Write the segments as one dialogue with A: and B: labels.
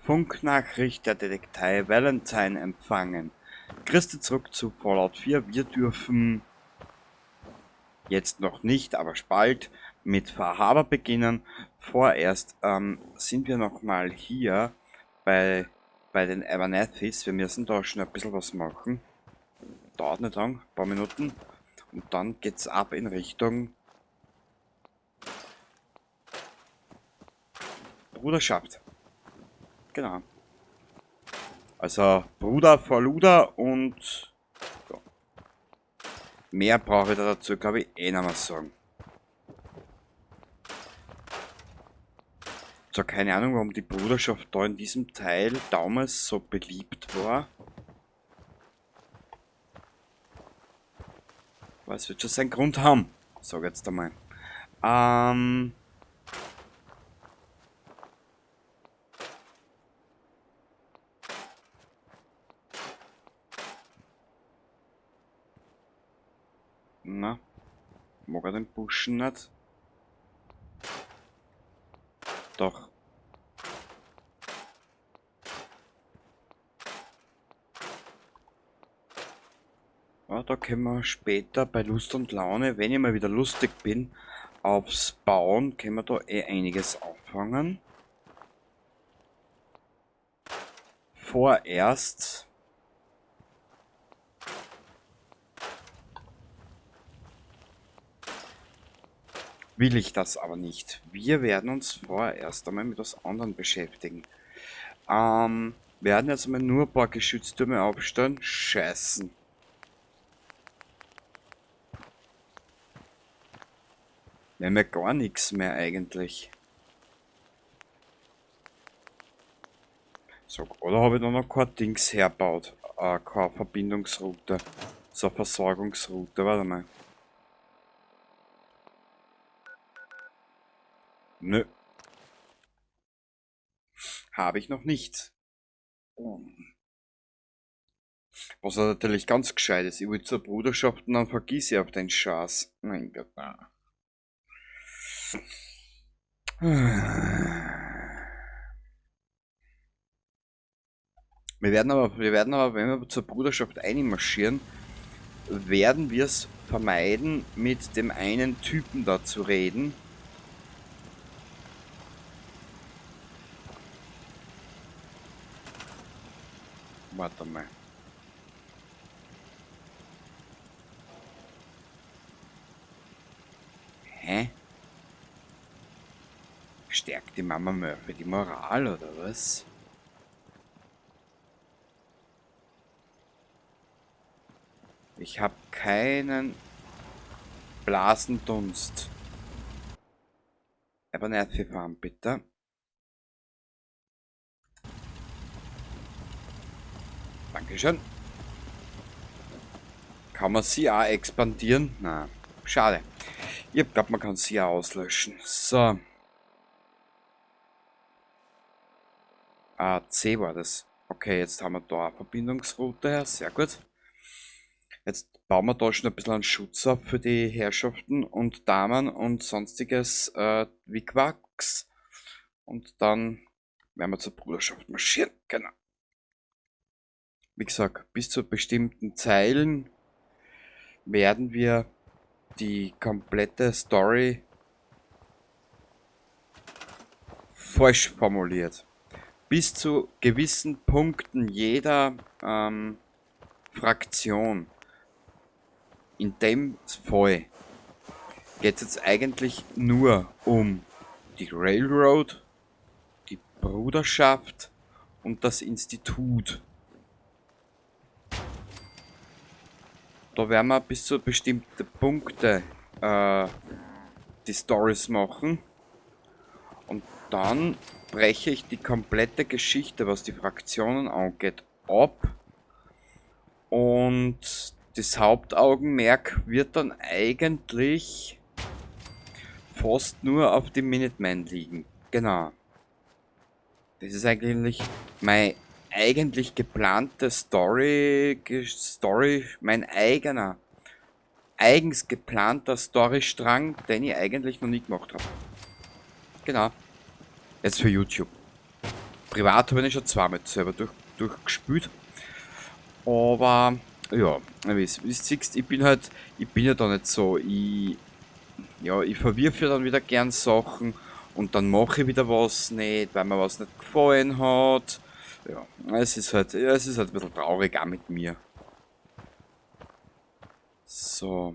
A: Funknachricht der Detektei Valentine empfangen. Christe zurück zu Fallout 4. Wir dürfen jetzt noch nicht, aber bald mit Fahrhaber beginnen. Vorerst sind wir nochmal hier bei den Abernethys. Wir müssen da schon ein bisschen was machen. Dauert nicht lang, ein paar Minuten. Und dann geht's ab in Richtung Bruderschaft. Genau. Also Bruder vor Luder und ja. Mehr brauche ich da dazu, glaube ich, eh nicht mehr sagen. So, keine Ahnung, warum die Bruderschaft da in diesem Teil damals so beliebt war. Aber es wird schon seinen Grund haben, sag jetzt einmal. Na, mag er den Buschen nicht? Doch. Ja, da können wir später bei Lust und Laune, wenn ich mal wieder lustig bin, aufs Bauen, können wir da eh einiges auffangen. Vorerst will ich das aber nicht. Wir werden uns vorerst einmal mit was anderem beschäftigen. Werden jetzt mal nur ein paar Geschütztürme aufstellen. Scheißen. Wir haben ja gar nichts mehr eigentlich. So, oder habe ich da noch kein Dings hergebaut? Keine Verbindungsroute. So eine Versorgungsroute, warte mal. Nö. Habe ich noch nicht. Was natürlich ganz gescheit ist. Ich will zur Bruderschaft und dann vergiss ich auf den Schatz. Mein Gott, na. Wir werden aber, wenn wir zur Bruderschaft einmarschieren, werden wir es vermeiden, mit dem einen Typen da zu reden. Warte mal. Hä? Stärkt die Mama Murphy die Moral, oder was? Ich habe keinen Blasendunst. Aber nicht für Farm, bitte. Dankeschön. Kann man sie auch expandieren? Na, schade. Ich glaube, man kann sie auch auslöschen. So. C war das. Okay, jetzt haben wir da eine Verbindungsroute her. Sehr gut. Jetzt bauen wir da schon ein bisschen einen Schutz ab für die Herrschaften und Damen und sonstiges wie Quacks. Und dann werden wir zur Bruderschaft marschieren. Genau. Wie gesagt, bis zu bestimmten Zeilen werden wir die komplette Story falsch formuliert. Bis zu gewissen Punkten jeder Fraktion. In dem Fall geht es jetzt eigentlich nur um die Railroad, die Bruderschaft und das Institut. Da werden wir bis zu bestimmten Punkten die Stories machen. Und dann breche ich die komplette Geschichte, was die Fraktionen angeht, ab. Und das Hauptaugenmerk wird dann eigentlich fast nur auf die Minutemen liegen. Genau. Das ist eigentlich meine eigentlich geplante Story, mein eigener, eigens geplanter Storystrang, den ich eigentlich noch nie gemacht habe. Genau. Jetzt für YouTube. privat habe ich schon zweimal selber durchgespielt. Aber ja, wie du siehst, ich bin ja da nicht so. Ich verwirfe ja dann wieder gern Sachen und dann mache ich wieder was nicht, weil mir was nicht gefallen hat. Ja, es ist halt ein bisschen traurig auch mit mir. So.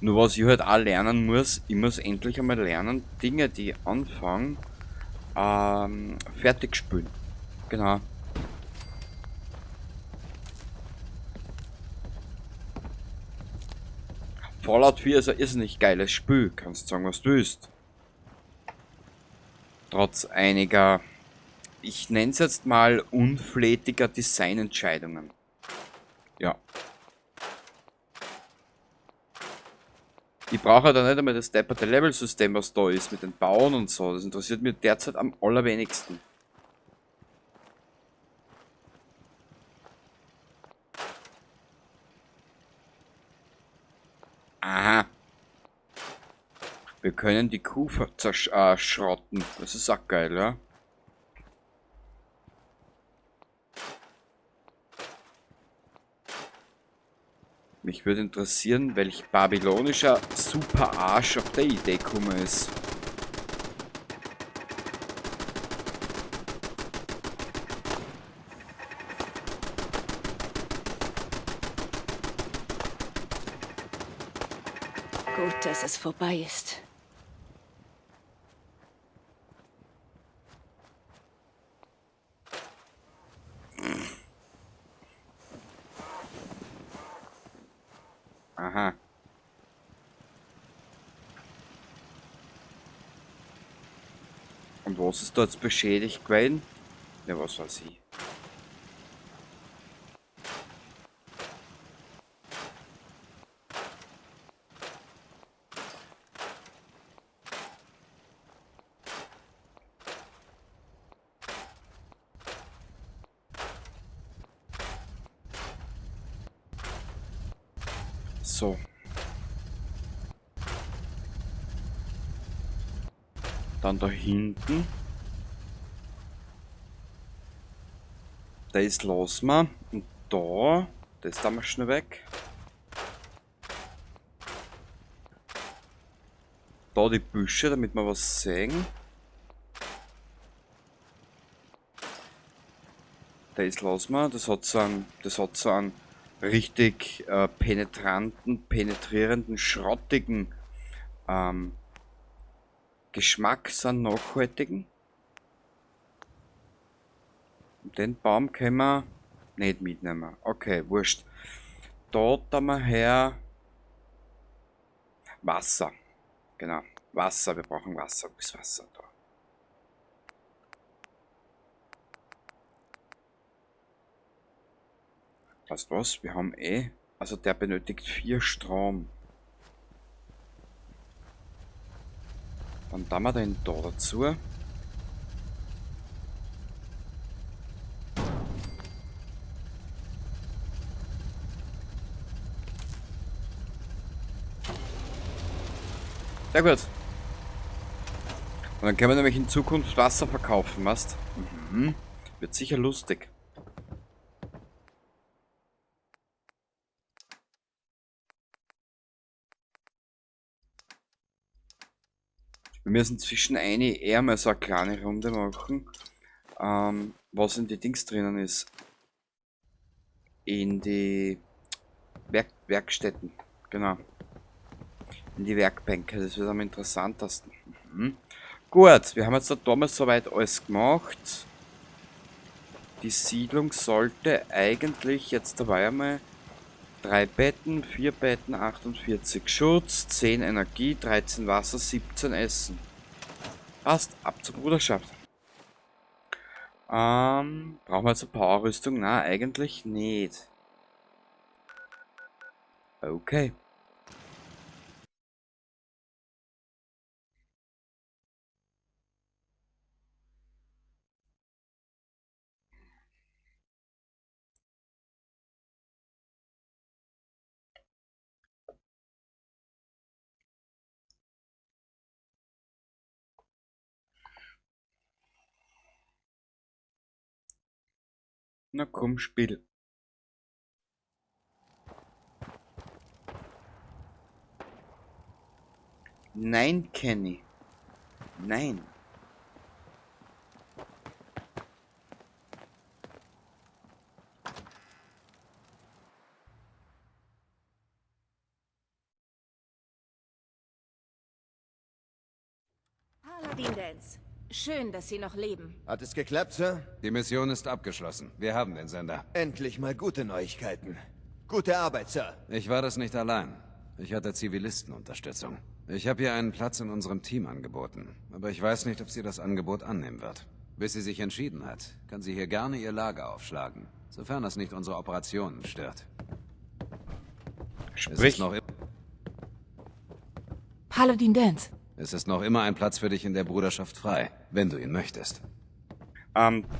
A: Nur was ich halt auch lernen muss, ich muss endlich einmal lernen, Dinge, die ich anfange, fertig spielen. Genau. Fallout 4 ist ein irrsinnig geiles Spiel, kannst sagen, was du willst. Trotz einiger, ich nenne es jetzt mal unflätiger Designentscheidungen. Ja. Ich brauche da nicht einmal das depperte Level-System, was da ist, mit den Bauen und so. Das interessiert mich derzeit am allerwenigsten. Aha. Wir können die Kuh zerschrotten. Das ist auch geil, ja? Mich würde interessieren, welch babylonischer Super-Arsch auf der Idee gekommen ist.
B: Gut, dass es vorbei ist.
A: Aha. Und was ist da jetzt beschädigt gewesen? Ja, was weiß ich. So. Dann da hinten. Da ist Losma. Und da. Das da mal schnell weg. Da die Büsche, damit wir was sehen. Da ist Losma. Das hat so einen richtig penetranten, penetrierenden, schrottigen Geschmack, so einen nachhaltigen. Den Baum können wir nicht mitnehmen. Okay, wurscht. Da tun wir her Wasser. Genau. Wasser, wir brauchen Wasser. Wo ist Wasser da? Weißt du was? Wir haben eh. Also der benötigt 4 Strom. Dann tun wir den da dazu. Sehr gut. Und dann können wir nämlich in Zukunft Wasser verkaufen, weißt? Mhm. Wird sicher lustig. Wir müssen zwischen eine eher mal so eine kleine Runde machen. Was in die Dings drinnen ist. In die Werkstätten. Genau. In die Werkbänke. Das wird am interessantesten. Mhm. Gut, wir haben jetzt da damals soweit alles gemacht. Die Siedlung sollte eigentlich jetzt dabei einmal 3 Betten, 4 Betten, 48 Schutz, 10 Energie, 13 Wasser, 17 Essen. Passt, ab zur Bruderschaft. Brauchen wir jetzt eine Powerrüstung? Na, eigentlich nicht. Okay. Na komm, spiel. Nein, Kenny. Nein.
B: Paladin Dance. Schön, dass Sie noch leben.
C: Hat es geklappt, Sir?
D: Die Mission ist abgeschlossen. Wir haben den Sender.
C: Endlich mal gute Neuigkeiten. Gute Arbeit, Sir.
D: Ich war das nicht allein. Ich hatte Zivilistenunterstützung. Ich habe ihr einen Platz in unserem Team angeboten. Aber ich weiß nicht, ob sie das Angebot annehmen wird. Bis sie sich entschieden hat, kann sie hier gerne ihr Lager aufschlagen. Sofern das nicht unsere Operationen stört. Es ist
A: Sprich.
D: noch,
E: Paladin Dance.
D: es ist noch immer ein Platz für dich in der Bruderschaft frei, wenn du ihn möchtest.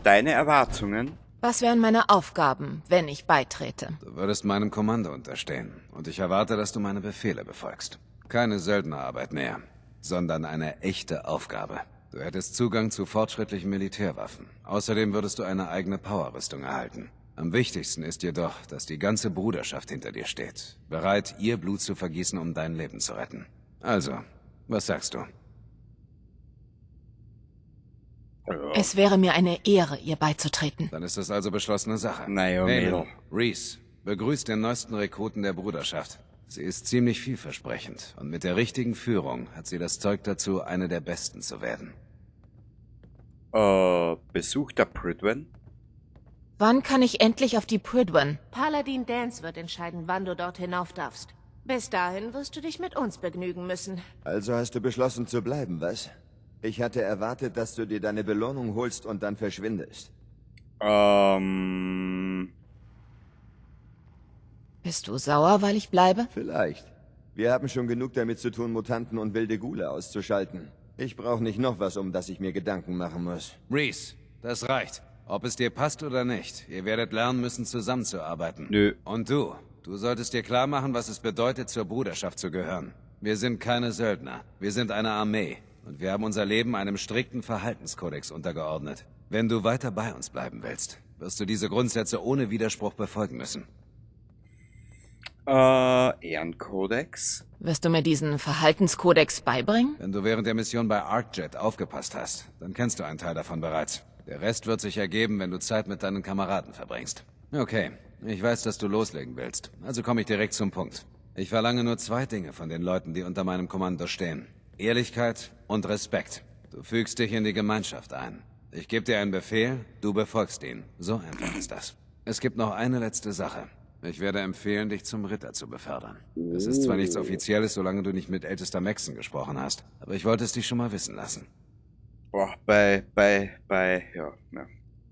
A: Deine Erwartungen?
E: Was wären meine Aufgaben, wenn ich beitrete?
D: Du würdest meinem Kommando unterstehen. Und ich erwarte, dass du meine Befehle befolgst. Keine Söldnerarbeit mehr, sondern eine echte Aufgabe. Du hättest Zugang zu fortschrittlichen Militärwaffen. Außerdem würdest du eine eigene Powerrüstung erhalten. Am wichtigsten ist jedoch, dass die ganze Bruderschaft hinter dir steht. Bereit, ihr Blut zu vergießen, um dein Leben zu retten. Also, was sagst du?
E: Es wäre mir eine Ehre, ihr beizutreten.
D: Dann ist es also beschlossene Sache.
A: Naja,
D: Hey,
A: Mädel.
D: Reese, begrüßt den neuesten Rekruten der Bruderschaft. Sie ist ziemlich vielversprechend und mit der richtigen Führung hat sie das Zeug dazu, eine der Besten zu werden.
A: Besuch der Prydwen?
E: Wann kann ich endlich auf die Prydwen?
B: Paladin Dance wird entscheiden, wann du dort hinauf darfst. Bis dahin wirst du dich mit uns begnügen müssen.
C: Also hast du beschlossen zu bleiben, was? Ich hatte erwartet, dass du dir deine Belohnung holst und dann verschwindest.
E: Bist du sauer, weil ich bleibe?
C: Vielleicht. Wir haben schon genug damit zu tun, Mutanten und wilde Ghule auszuschalten. Ich brauche nicht noch was, um das ich mir Gedanken machen muss.
D: Reese, das reicht. Ob es dir passt oder nicht, ihr werdet lernen müssen, zusammenzuarbeiten.
A: Nö.
D: Und du solltest dir klar machen, was es bedeutet, zur Bruderschaft zu gehören. Wir sind keine Söldner, wir sind eine Armee. Und wir haben unser Leben einem strikten Verhaltenskodex untergeordnet. Wenn du weiter bei uns bleiben willst, wirst du diese Grundsätze ohne Widerspruch befolgen müssen.
A: Ehrenkodex?
E: Wirst du mir diesen Verhaltenskodex beibringen?
D: Wenn du während der Mission bei ArcJet aufgepasst hast, dann kennst du einen Teil davon bereits. Der Rest wird sich ergeben, wenn du Zeit mit deinen Kameraden verbringst. Okay, ich weiß, dass du loslegen willst, also komme ich direkt zum Punkt. Ich verlange nur 2 Dinge von den Leuten, die unter meinem Kommando stehen. Ehrlichkeit und Respekt. Du fügst dich in die Gemeinschaft ein. Ich gebe dir einen Befehl, du befolgst ihn. So einfach ist das. Es gibt noch eine letzte Sache. Ich werde empfehlen, dich zum Ritter zu befördern. Es ist zwar nichts Offizielles, solange du nicht mit ältester Maxon gesprochen hast, aber ich wollte es dich schon mal wissen lassen.
A: Boah, ja.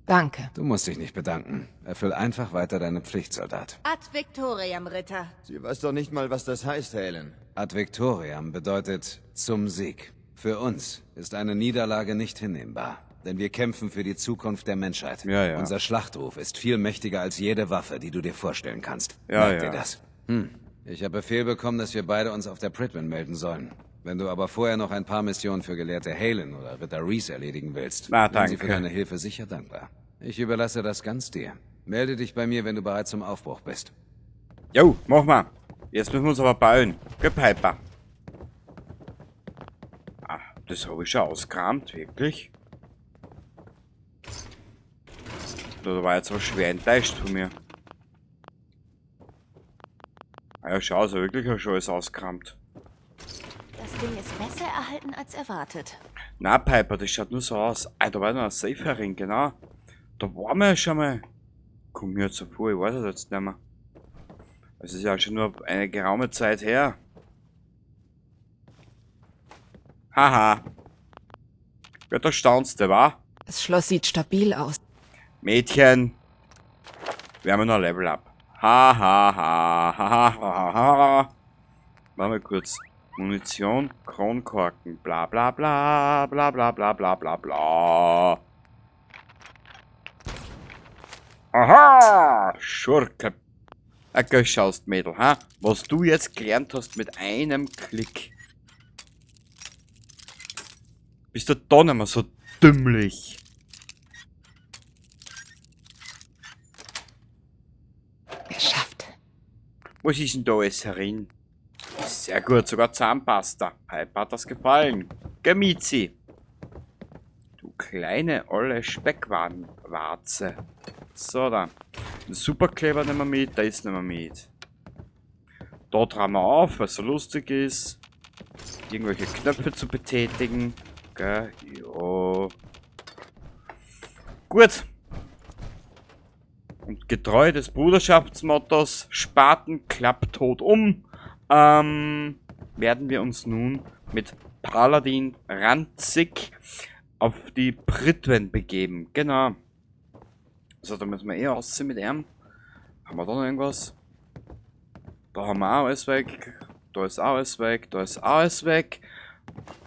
E: Danke.
D: Du musst dich nicht bedanken. Erfüll einfach weiter deine Pflicht, Soldat.
B: Ad Victoriam, Ritter.
C: Sie weiß doch nicht mal, was das heißt, Helen.
D: Ad Victoriam bedeutet zum Sieg. Für uns ist eine Niederlage nicht hinnehmbar, denn wir kämpfen für die Zukunft der Menschheit.
A: Ja, ja.
D: Unser Schlachtruf ist viel mächtiger als jede Waffe, die du dir vorstellen kannst.
A: Ja,
D: Merk dir
A: ja.
D: das. Ich habe Befehl bekommen, dass wir beide uns auf der Prydwen melden sollen. Wenn du aber vorher noch ein paar Missionen für Gelehrte Halen oder Ritter Reese erledigen willst,
A: Na,
D: sind sie für
A: danke.
D: deine Hilfe sicher dankbar. Ich überlasse das ganz dir. Melde dich bei mir, wenn du bereit zum Aufbruch bist.
A: Jo, mach mal. Jetzt müssen wir uns aber bauen. Geh, Piper. Ah, das habe ich schon ausgekramt, wirklich. Da war jetzt aber schwer enttäuscht von mir. Ah ja, schau, also wirklich habe ich schon alles ausgekramt.
B: Das Ding ist besser erhalten als erwartet.
A: Na, Piper, das schaut nur so aus. Ah, da war noch ein Safe-Ring, genau. Da waren wir ja schon mal. Komm mir jetzt so vor, ich weiß es jetzt nicht mehr. Es ist ja schon nur eine geraume Zeit her. Haha. Ja, da staunst du, wa?
E: Das Schloss sieht stabil aus.
A: Mädchen. Wir haben noch Level Up. Ha ha ha ha ha ha ha. Warte mal kurz. Munition, Kronkorken, bla bla bla bla bla bla bla bla bla. Aha! Schurke. Okay, schaust, Mädel, ha? Was du jetzt gelernt hast mit einem Klick. Bist du da nicht mehr so dümmlich? Was ist denn da alles herin? Sehr gut, sogar Zahnpasta. Piper hat das gefallen. Gemizi. Du kleine, olle Speckwarze. So, da. Den Superkleber nehmen wir mit, da ist nehmen wir mit. Da drehen wir auf, weil es so lustig ist. Irgendwelche Knöpfe zu betätigen. Gell? Ja. Gut. Und getreu des Bruderschaftsmottos Spaten klappt tot um, werden wir uns nun mit Paladin Ranzig auf die Pritwen begeben. Genau. So, da müssen wir eh aussehen mit ihm. Haben wir da noch irgendwas? Da haben wir auch alles weg. Da ist auch alles weg. Da ist auch alles weg.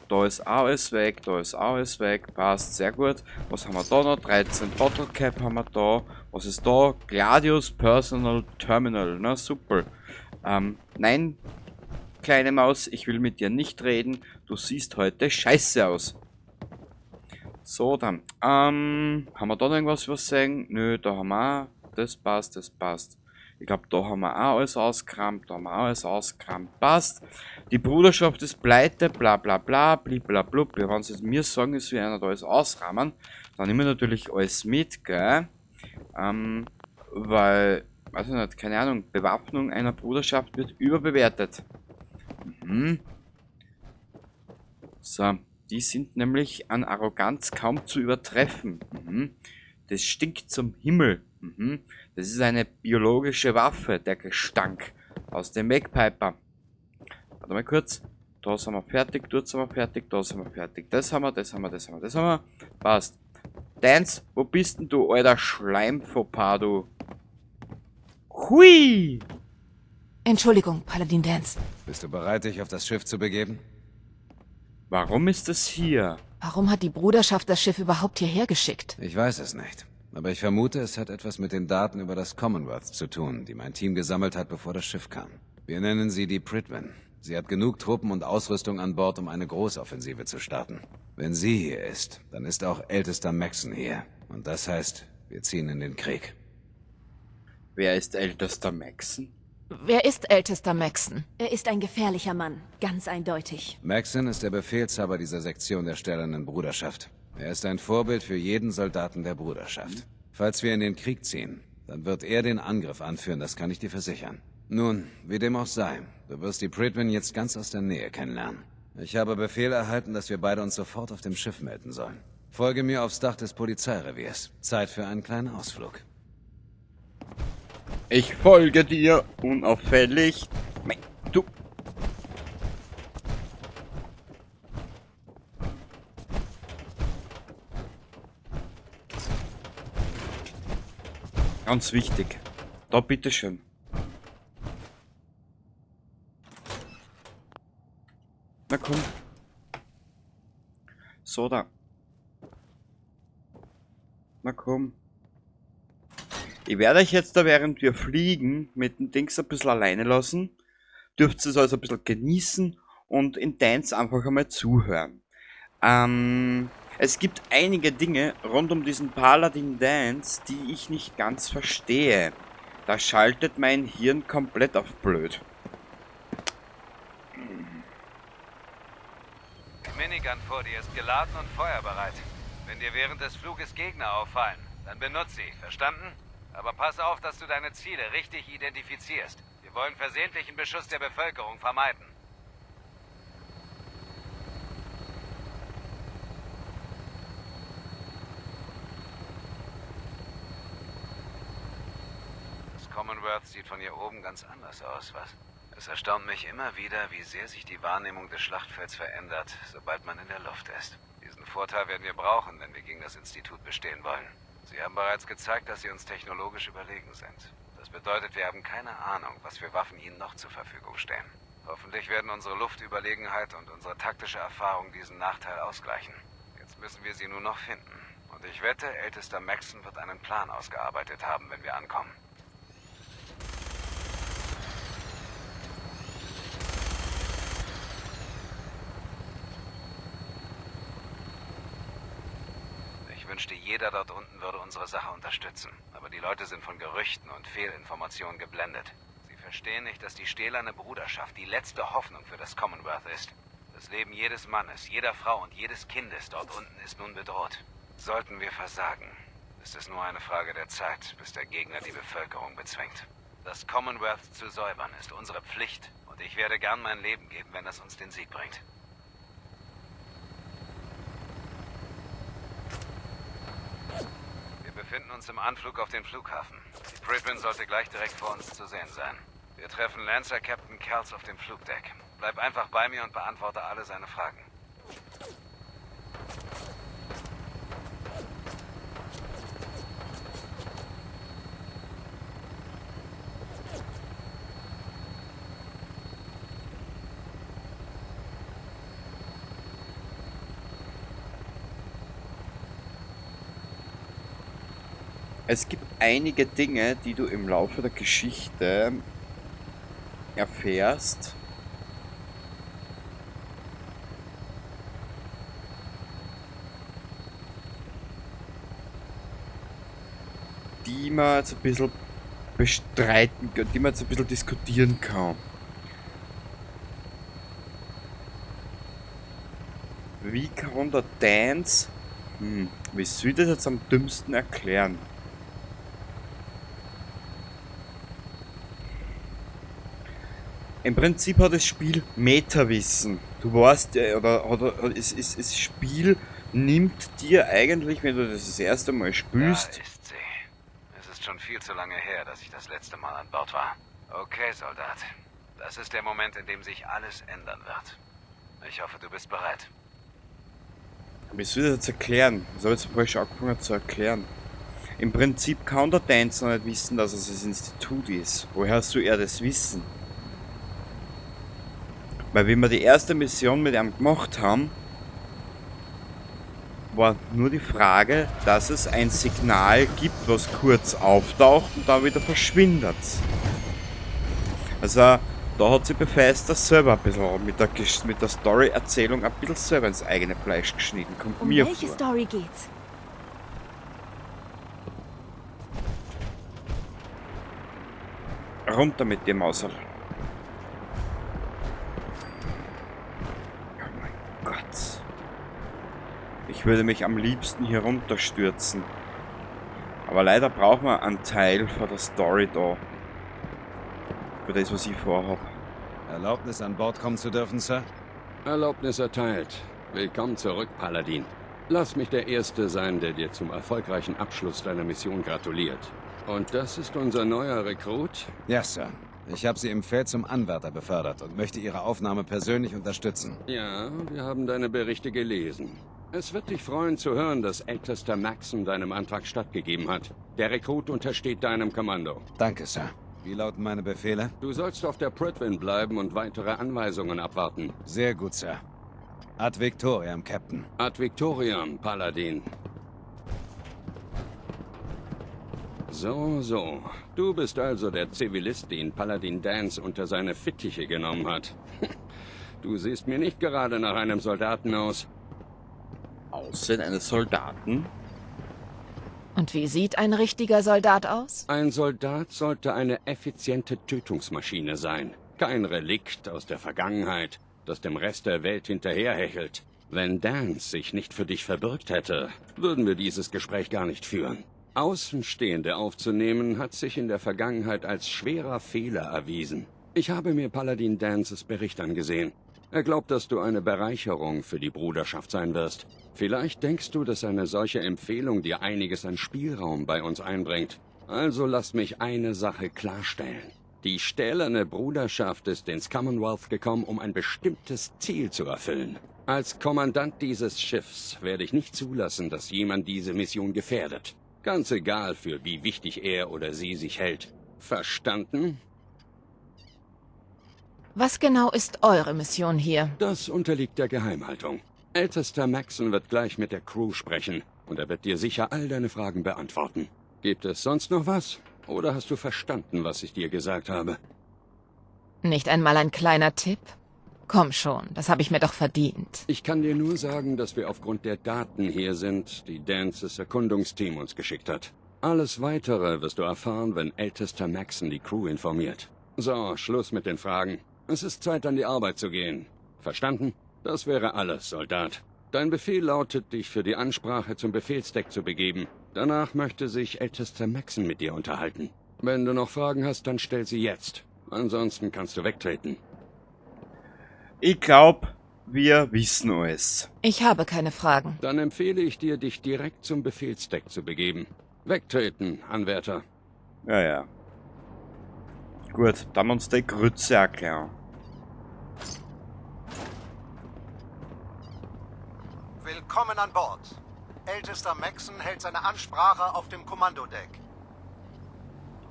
A: Da ist auch alles weg. Da ist auch alles weg. Passt, sehr gut. Was haben wir da noch? 13 Bottle Cap haben wir da. Was ist da? Gladius Personal Terminal. Na super. Nein, kleine Maus, ich will mit dir nicht reden. Du siehst heute scheiße aus. So, dann. Haben wir da noch irgendwas übersehen? Nö, da haben wir auch. Das passt, das passt. Ich glaube, da haben wir auch alles ausgekramt. Da haben wir auch alles ausgekramt. Passt. Die Bruderschaft ist pleite, bla bla bla, bliblablub. Wenn sie mir sagen, es will einer da alles ausrahmen, dann nehmen wir natürlich alles mit, gell? Weil, weiß ich nicht, keine Ahnung, Bewaffnung einer Bruderschaft wird überbewertet. So, die sind nämlich an Arroganz kaum zu übertreffen. Das stinkt zum Himmel. Das ist eine biologische Waffe, der Gestank aus dem Bagpiper. Warte mal kurz. Da sind wir fertig, dort sind wir fertig, da sind wir fertig. Das haben wir, das haben wir, das haben wir, das haben wir. Passt. Dance, wo bist denn du, alter Schleimfauxpas, du? Hui!
E: Entschuldigung, Paladin Dance.
D: Bist du bereit, dich auf das Schiff zu begeben?
A: Warum ist es hier?
E: Warum hat die Bruderschaft das Schiff überhaupt hierher geschickt?
D: Ich weiß es nicht. Aber ich vermute, es hat etwas mit den Daten über das Commonwealth zu tun, die mein Team gesammelt hat, bevor das Schiff kam. Wir nennen sie die Pritwen. Sie hat genug Truppen und Ausrüstung an Bord, um eine Großoffensive zu starten. Wenn sie hier ist, dann ist auch ältester Maxon hier. Und das heißt, wir ziehen in den Krieg.
A: Wer ist ältester Maxon?
E: Wer ist ältester Maxon?
F: Er ist ein gefährlicher Mann, ganz eindeutig.
D: Maxon ist der Befehlshaber dieser Sektion der Stählernen Bruderschaft. Er ist ein Vorbild für jeden Soldaten der Bruderschaft. Falls wir in den Krieg ziehen, dann wird er den Angriff anführen, das kann ich dir versichern. Nun, wie dem auch sei, du wirst die Pritwen jetzt ganz aus der Nähe kennenlernen. Ich habe Befehl erhalten, dass wir beide uns sofort auf dem Schiff melden sollen. Folge mir aufs Dach des Polizeireviers. Zeit für einen kleinen Ausflug.
A: Ich folge dir, unauffällig. Du. Ganz wichtig. Da bitteschön. Na komm. So da. Na komm. Ich werde euch jetzt da, während wir fliegen, mit dem Dings ein bisschen alleine lassen. Dürft ihr es also ein bisschen genießen und in Dance einfach einmal zuhören. Es gibt einige Dinge rund um diesen Paladin Dance, die ich nicht ganz verstehe. Da schaltet mein Hirn komplett auf blöd.
D: Minigun vor dir ist geladen und feuerbereit. Wenn dir während des Fluges Gegner auffallen, dann benutze sie, verstanden? Aber pass auf, dass du deine Ziele richtig identifizierst. Wir wollen versehentlichen Beschuss der Bevölkerung vermeiden. Das Commonwealth sieht von hier oben ganz anders aus, was? Es erstaunt mich immer wieder, wie sehr sich die Wahrnehmung des Schlachtfelds verändert, sobald man in der Luft ist. Diesen Vorteil werden wir brauchen, wenn wir gegen das Institut bestehen wollen. Sie haben bereits gezeigt, dass sie uns technologisch überlegen sind. Das bedeutet, wir haben keine Ahnung, was für Waffen ihnen noch zur Verfügung stehen. Hoffentlich werden unsere Luftüberlegenheit und unsere taktische Erfahrung diesen Nachteil ausgleichen. Jetzt müssen wir sie nur noch finden. Und ich wette, ältester Maxon wird einen Plan ausgearbeitet haben, wenn wir ankommen. Ich wünschte, jeder dort unten würde unsere Sache unterstützen. Aber die Leute sind von Gerüchten und Fehlinformationen geblendet. Sie verstehen nicht, dass die stählerne Bruderschaft die letzte Hoffnung für das Commonwealth ist. Das Leben jedes Mannes, jeder Frau und jedes Kindes dort unten ist nun bedroht. Sollten wir versagen, ist es nur eine Frage der Zeit, bis der Gegner die Bevölkerung bezwingt. Das Commonwealth zu säubern ist unsere Pflicht und ich werde gern mein Leben geben, wenn das uns den Sieg bringt. Wir befinden uns im Anflug auf den Flughafen. Die Pripyat sollte gleich direkt vor uns zu sehen sein. Wir treffen Lancer Captain Kells auf dem Flugdeck. Bleib einfach bei mir und beantworte alle seine Fragen.
A: Es gibt einige Dinge, die du im Laufe der Geschichte erfährst, die man jetzt ein bisschen bestreiten, die man jetzt ein bisschen diskutieren kann. Wie kann der Dance, wie soll ich das jetzt am dümmsten erklären? Im Prinzip hat das Spiel Meta-Wissen. Du weißt ja, das Spiel nimmt dir eigentlich, wenn du das erste Mal spielst.
D: Da ist sie. Es ist schon viel zu lange her, dass ich das letzte Mal an Bord war. Okay, Soldat. Das ist der Moment, in dem sich alles ändern wird. Ich hoffe, du bist bereit.
A: Wie soll ich das jetzt erklären? Ich habe jetzt falsch angefangen zu erklären. Im Prinzip kann der Dance noch nicht wissen, dass es das Institut ist. Woher soll er das wissen? Weil wenn wir die erste Mission mit ihm gemacht haben, war nur die Frage, dass es ein Signal gibt, was kurz auftaucht und dann wieder verschwindet. Also da hat sich Bethesda selber ein bisschen mit der Story-Erzählung ein bisschen selber ins eigene Fleisch geschnitten. Kommt
F: Um
A: mir
F: welche
A: vor.
F: Story geht's?
A: Runter mit dem Mausel. Oh mein Gott. Ich würde mich am liebsten hier runterstürzen. Aber leider brauchen wir einen Teil von der Story da. Für das, was ich vorhabe.
D: Erlaubnis, an Bord kommen zu dürfen, Sir?
G: Erlaubnis erteilt. Willkommen zurück, Paladin. Lass mich der Erste sein, der dir zum erfolgreichen Abschluss deiner Mission gratuliert. Und das ist unser neuer Rekrut?
D: Ja, Sir. Ich habe Sie im Feld zum Anwärter befördert und möchte Ihre Aufnahme persönlich unterstützen.
G: Ja, wir haben deine Berichte gelesen. Es wird dich freuen zu hören, dass Ältester Maxon deinem Antrag stattgegeben hat. Der Rekrut untersteht deinem Kommando.
D: Danke, Sir. Wie lauten meine Befehle?
G: Du sollst auf der Pripyat bleiben und weitere Anweisungen abwarten.
D: Sehr gut, Sir. Ad Victoriam, Captain.
G: Ad Victoriam, Paladin. So. Du bist also der Zivilist, den Paladin Dance unter seine Fittiche genommen hat. Du siehst mir nicht gerade nach einem Soldaten aus.
A: Aussehen eines Soldaten?
E: Und wie sieht ein richtiger Soldat aus?
G: Ein Soldat sollte eine effiziente Tötungsmaschine sein. Kein Relikt aus der Vergangenheit, das dem Rest der Welt hinterherhechelt. Wenn Dance sich nicht für dich verbürgt hätte, würden wir dieses Gespräch gar nicht führen. Außenstehende aufzunehmen, hat sich in der Vergangenheit als schwerer Fehler erwiesen. Ich habe mir Paladin Dances Bericht angesehen. Er glaubt, dass du eine Bereicherung für die Bruderschaft sein wirst. Vielleicht denkst du, dass eine solche Empfehlung dir einiges an Spielraum bei uns einbringt. Also lass mich eine Sache klarstellen. Die stählerne Bruderschaft ist ins Commonwealth gekommen, um ein bestimmtes Ziel zu erfüllen. Als Kommandant dieses Schiffs werde ich nicht zulassen, dass jemand diese Mission gefährdet. Ganz egal, für wie wichtig er oder sie sich hält. Verstanden?
E: Was genau ist eure Mission hier?
G: Das unterliegt der Geheimhaltung. Ältester Maxon wird gleich mit der Crew sprechen und er wird dir sicher all deine Fragen beantworten. Gibt es sonst noch was? Oder hast du verstanden, was ich dir gesagt habe?
E: Nicht einmal ein kleiner Tipp? Komm schon, das habe ich mir doch verdient.
G: Ich kann dir nur sagen, dass wir aufgrund der Daten hier sind, die Dances Erkundungsteam uns geschickt hat. Alles Weitere wirst du erfahren, wenn Ältester Maxon die Crew informiert. So, Schluss mit den Fragen. Es ist Zeit, an die Arbeit zu gehen. Verstanden? Das wäre alles, Soldat. Dein Befehl lautet, dich für die Ansprache zum Befehlsdeck zu begeben. Danach möchte sich ältester Maxon mit dir unterhalten. Wenn du noch Fragen hast, dann stell sie jetzt. Ansonsten kannst du wegtreten.
A: Ich glaube, wir wissen alles.
E: Ich habe keine Fragen.
G: Dann empfehle ich dir, dich direkt zum Befehlsdeck zu begeben. Wegtreten, Anwärter.
A: Ja, ja. Gut, dann uns die Grütze erklären.
H: Willkommen an Bord. Ältester Maxon hält seine Ansprache auf dem Kommandodeck.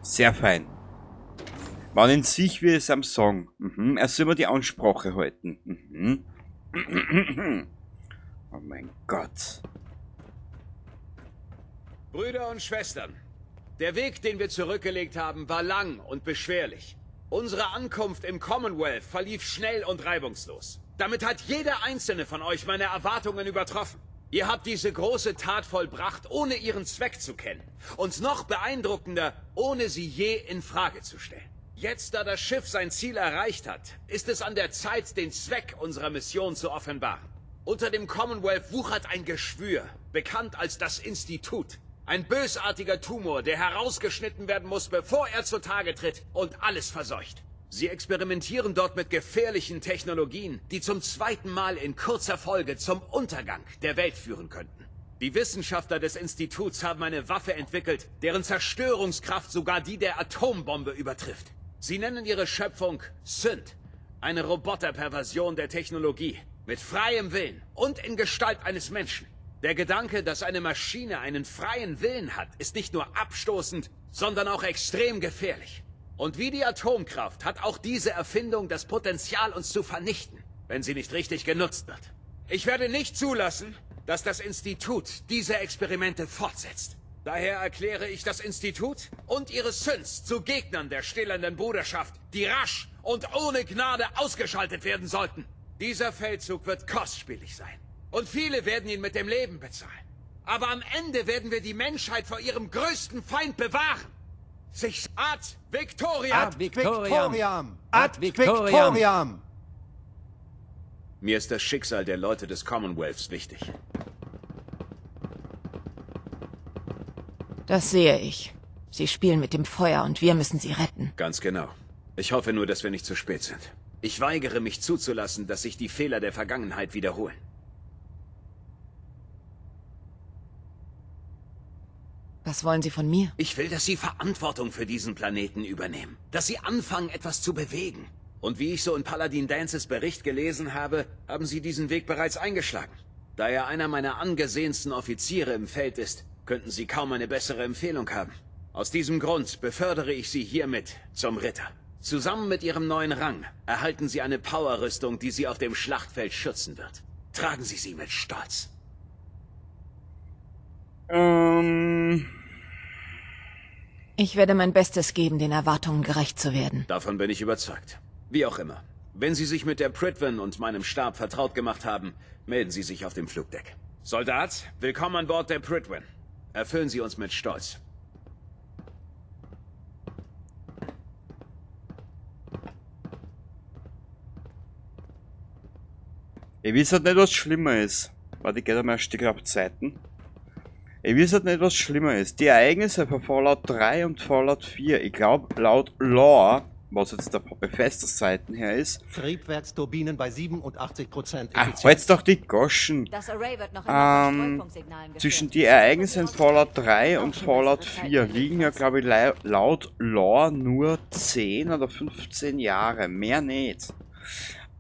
A: Sehr fein. Wann in sich wie es am Song. Er soll immer die Ansprache halten. Oh mein Gott.
I: Brüder und Schwestern, der Weg, den wir zurückgelegt haben, war lang und beschwerlich. Unsere Ankunft im Commonwealth verlief schnell und reibungslos. Damit hat jeder einzelne von euch meine Erwartungen übertroffen. Ihr habt diese große Tat vollbracht, ohne ihren Zweck zu kennen. Und noch beeindruckender, ohne sie je in Frage zu stellen. Jetzt, da das Schiff sein Ziel erreicht hat, ist es an der Zeit, den Zweck unserer Mission zu offenbaren. Unter dem Commonwealth wuchert ein Geschwür, bekannt als das Institut. Ein bösartiger Tumor, der herausgeschnitten werden muss, bevor er zutage tritt und alles verseucht. Sie experimentieren dort mit gefährlichen Technologien, die zum zweiten Mal in kurzer Folge zum Untergang der Welt führen könnten. Die Wissenschaftler des Instituts haben eine Waffe entwickelt, deren Zerstörungskraft sogar die der Atombombe übertrifft. Sie nennen ihre Schöpfung Synth, eine Roboterperversion der Technologie, mit freiem Willen und in Gestalt eines Menschen. Der Gedanke, dass eine Maschine einen freien Willen hat, ist nicht nur abstoßend, sondern auch extrem gefährlich. Und wie die Atomkraft hat auch diese Erfindung das Potenzial, uns zu vernichten, wenn sie nicht richtig genutzt wird. Ich werde nicht zulassen, dass das Institut diese Experimente fortsetzt. Daher erkläre ich das Institut und ihre Synths zu Gegnern der stillenden Bruderschaft, die rasch und ohne Gnade ausgeschaltet werden sollten. Dieser Feldzug wird kostspielig sein. Und viele werden ihn mit dem Leben bezahlen. Aber am Ende werden wir die Menschheit vor ihrem größten Feind bewahren. Sich Ad Victoriam!
H: Ad Victoriam!
I: Ad
H: Victoriam!
I: Mir ist das Schicksal der Leute des Commonwealths wichtig.
E: Das sehe ich. Sie spielen mit dem Feuer und wir müssen sie retten.
I: Ganz genau. Ich hoffe nur, dass wir nicht zu spät sind. Ich weigere mich zuzulassen, dass sich die Fehler der Vergangenheit wiederholen.
E: Was wollen Sie von mir?
I: Ich will, dass Sie Verantwortung für diesen Planeten übernehmen. Dass Sie anfangen, etwas zu bewegen. Und wie ich so in Paladin Dances Bericht gelesen habe, haben Sie diesen Weg bereits eingeschlagen. Da er einer meiner angesehensten Offiziere im Feld ist, könnten Sie kaum eine bessere Empfehlung haben. Aus diesem Grund befördere ich Sie hiermit zum Ritter. Zusammen mit Ihrem neuen Rang erhalten Sie eine Powerrüstung, die Sie auf dem Schlachtfeld schützen wird. Tragen Sie sie mit Stolz.
E: Ich werde mein Bestes geben, den Erwartungen gerecht zu werden.
I: Davon bin ich überzeugt. Wie auch immer. Wenn Sie sich mit der Pridwen und meinem Stab vertraut gemacht haben, melden Sie sich auf dem Flugdeck. Soldat, willkommen an Bord der Pridwen. Erfüllen Sie uns mit Stolz.
A: Ich weiß halt nicht, was schlimmer ist. Warte, ich geh da mal ein Stück auf Zeiten. Ich weiß halt nicht, was schlimmer ist. Die Ereignisse von Fallout 3 und Fallout 4, ich glaube, laut Lore, was jetzt der Bethesda-Seiten her ist,
H: Triebwerksturbinen bei 87%
A: ach, halt's doch die Goschen.
F: Das Array wird noch immer von Streufunksignalen geführt.
A: Zwischen die Ereignisse in Fallout 3 und Fallout 4 liegen ja, glaube ich, laut Lore nur 10 oder 15 Jahre, mehr nicht.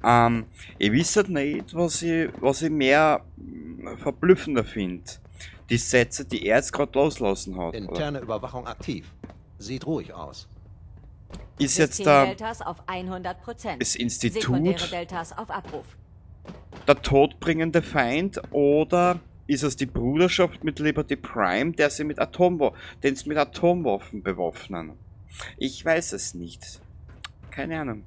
A: Ich weiß halt nicht, was ich mehr verblüffender finde. Die Sätze, die er jetzt gerade loslassen hat.
H: Interne Überwachung aktiv. Sieht ruhig aus.
A: Ist jetzt da
F: Deltas auf 100%.
A: das
F: Sekundäre
A: Institut
F: Deltas auf Abruf.
A: der todbringende Feind oder ist es die Bruderschaft mit Liberty Prime, den sie mit Atomwaffen bewaffnen? Ich weiß es nicht. Keine Ahnung.